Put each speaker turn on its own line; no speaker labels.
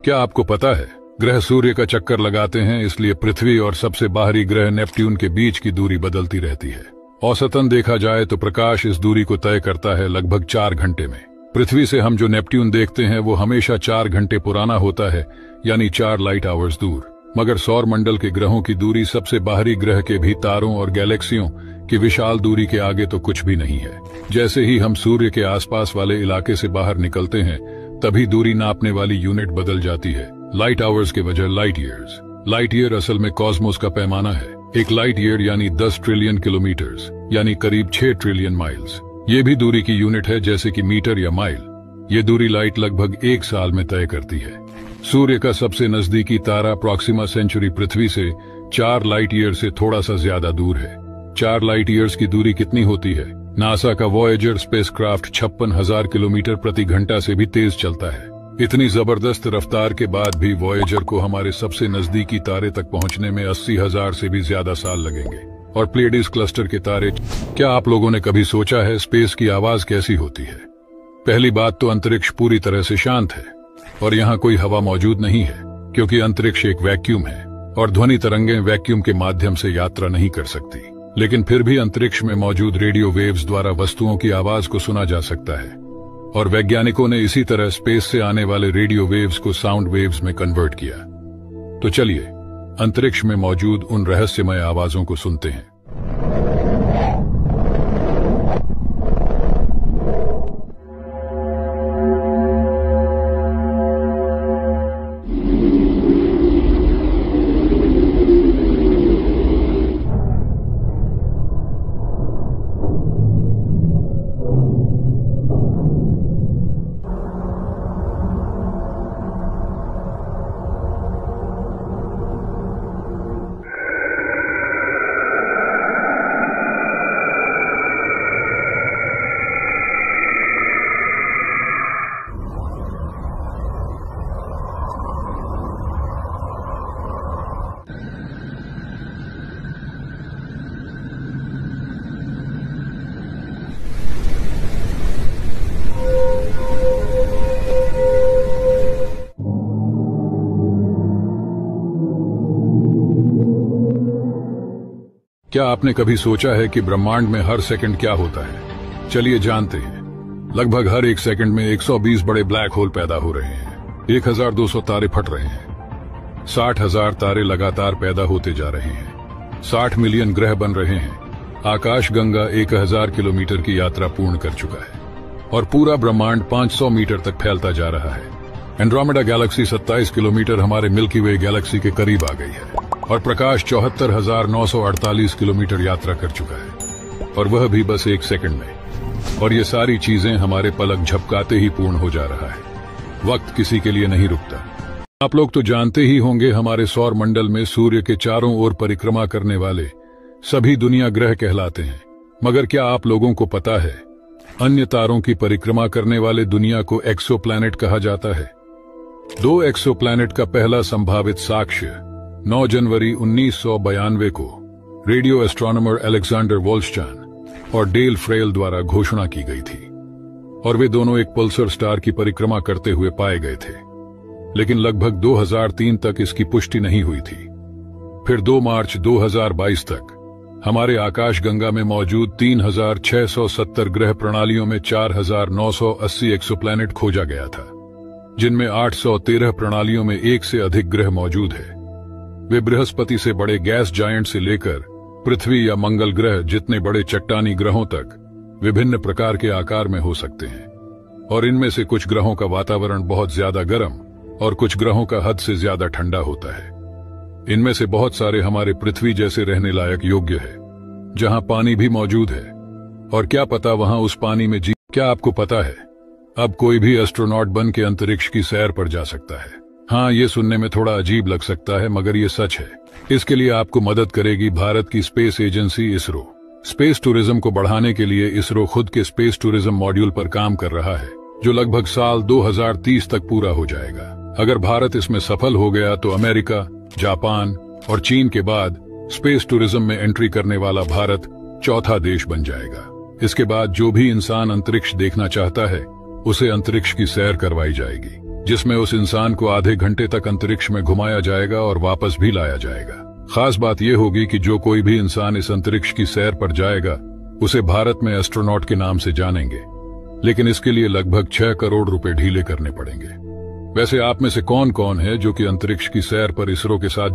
क्या आपको पता है ग्रह सूर्य का चक्कर लगाते हैं, इसलिए पृथ्वी और सबसे बाहरी ग्रह नेपट्यून के बीच की दूरी बदलती रहती है। औसतन देखा जाए तो प्रकाश इस दूरी को तय करता है लगभग 4 घंटे में। पृथ्वी से हम जो नेपट्यून देखते हैं वो हमेशा 4 घंटे पुराना होता है, यानी 4 लाइट आवर्स दूर। मगर सौर मंडल के ग्रहों की दूरी सबसे बाहरी ग्रह के भी तारों और गैलेक्सियों की विशाल दूरी के आगे तो कुछ भी नहीं है। जैसे ही हम सूर्य के आसपास वाले इलाके से बाहर निकलते हैं तभी दूरी नापने वाली यूनिट बदल जाती है। लाइट आवर्स के वजह लाइट ईयर्स। लाइट ईयर असल में कॉस्मोस का पैमाना है। एक लाइट ईयर यानी 10 ट्रिलियन किलोमीटर्स यानी करीब 6 ट्रिलियन माइल्स। ये भी दूरी की यूनिट है, जैसे कि मीटर या माइल। ये दूरी लाइट लगभग 1 साल में तय करती है। सूर्य का सबसे नजदीकी तारा प्रॉक्सिमा सेंचुरी पृथ्वी से 4 लाइट ईयर से थोड़ा सा ज्यादा दूर है। 4 लाइट ईयर्स की दूरी कितनी होती है? नासा का वॉयेजर स्पेसक्राफ्ट 56,000 किलोमीटर प्रति घंटा से भी तेज चलता है। इतनी जबरदस्त रफ्तार के बाद भी वॉयेजर को हमारे सबसे नजदीकी तारे तक पहुंचने में 80,000 से भी ज्यादा साल लगेंगे। और प्लेडिस क्लस्टर के तारे। क्या आप लोगों ने कभी सोचा है स्पेस की आवाज कैसी होती है? पहली बात तो अंतरिक्ष पूरी तरह से शांत है और यहाँ कोई हवा मौजूद नहीं है, क्योंकि अंतरिक्ष एक वैक्यूम है और ध्वनि तरंगें वैक्यूम के माध्यम से यात्रा नहीं कर सकती। लेकिन फिर भी अंतरिक्ष में मौजूद रेडियो वेव्स द्वारा वस्तुओं की आवाज को सुना जा सकता है और वैज्ञानिकों ने इसी तरह स्पेस से आने वाले रेडियो वेव्स को साउंड वेव्स में कन्वर्ट किया। तो चलिए अंतरिक्ष में मौजूद उन रहस्यमय आवाजों को सुनते हैं। क्या आपने कभी सोचा है कि ब्रह्मांड में हर सेकंड क्या होता है? चलिए जानते हैं। लगभग हर 1 सेकंड में 120 बड़े ब्लैक होल पैदा हो रहे हैं। 1200 तारे फट रहे हैं। 60,000 तारे लगातार पैदा होते जा रहे हैं। 60 मिलियन ग्रह बन रहे हैं। आकाश गंगा 1000 किलोमीटर की यात्रा पूर्ण कर चुका है और पूरा ब्रह्मांड 500 मीटर तक फैलता जा रहा है। एंड्रोमेडा गैलेक्सी 27 किलोमीटर हमारे मिल्की वे गैलेक्सी के करीब आ गई है और प्रकाश 74,948 किलोमीटर यात्रा कर चुका है, और वह भी बस 1 सेकंड में। और ये सारी चीजें हमारे पलक झपकाते ही पूर्ण हो जा रहा है। वक्त किसी के लिए नहीं रुकता। आप लोग तो जानते ही होंगे, हमारे सौर मंडल में सूर्य के चारों ओर परिक्रमा करने वाले सभी दुनिया ग्रह कहलाते हैं। मगर क्या आप लोगों को पता है अन्य तारों की परिक्रमा करने वाले दुनिया को एक्सोप्लैनेट कहा जाता है? 2 एक्सोप्लैनेट का पहला संभावित साक्ष्य 9 जनवरी 1992 को रेडियो एस्ट्रोनॉमर अलेक्जेंडर वोल्स्चान और डेल फ्रेल द्वारा घोषणा की गई थी, और वे दोनों एक पल्सर स्टार की परिक्रमा करते हुए पाए गए थे। लेकिन लगभग 2003 तक इसकी पुष्टि नहीं हुई थी। फिर 2 मार्च 2022 तक हमारे आकाश गंगा में मौजूद 3670 ग्रह प्रणालियों में 4980 एक्सोप्लैनेट खोजा गया था, जिनमें 813 प्रणालियों में 1 से अधिक ग्रह मौजूद है। वे बृहस्पति से बड़े गैस जायंट से लेकर पृथ्वी या मंगल ग्रह जितने बड़े चट्टानी ग्रहों तक विभिन्न प्रकार के आकार में हो सकते हैं, और इनमें से कुछ ग्रहों का वातावरण बहुत ज्यादा गर्म और कुछ ग्रहों का हद से ज्यादा ठंडा होता है। इनमें से बहुत सारे हमारे पृथ्वी जैसे रहने लायक योग्य है, जहां पानी भी मौजूद है, और क्या पता वहां उस पानी में क्या आपको पता है अब कोई भी एस्ट्रोनॉट बन के अंतरिक्ष की सैर पर जा सकता है? हाँ, ये सुनने में थोड़ा अजीब लग सकता है, मगर ये सच है। इसके लिए आपको मदद करेगी भारत की space agency ISRO. Space tourism को बढ़ाने के लिए इसरो खुद के स्पेस टूरिज्म मॉड्यूल पर काम कर रहा है, जो लगभग साल 2030 तक पूरा हो जाएगा। अगर भारत इसमें सफल हो गया तो अमेरिका, जापान और चीन के बाद स्पेस टूरिज्म में एंट्री करने वाला भारत चौथा देश बन जाएगा। इसके बाद जो भी इंसान अंतरिक्ष देखना चाहता है उसे अंतरिक्ष की सैर करवाई जाएगी। जिसमें उस इंसान को आधे घंटे तक अंतरिक्ष में घुमाया जाएगा और वापस भी लाया जाएगा। खास बात यह होगी कि जो कोई भी इंसान इस अंतरिक्ष की सैर पर जाएगा उसे भारत में एस्ट्रोनॉट के नाम से जानेंगे, लेकिन इसके लिए लगभग 6 करोड़ रुपए ढीले करने पड़ेंगे। वैसे आप में से कौन कौन है जो कि अंतरिक्ष की सैर पर इसरो के साथ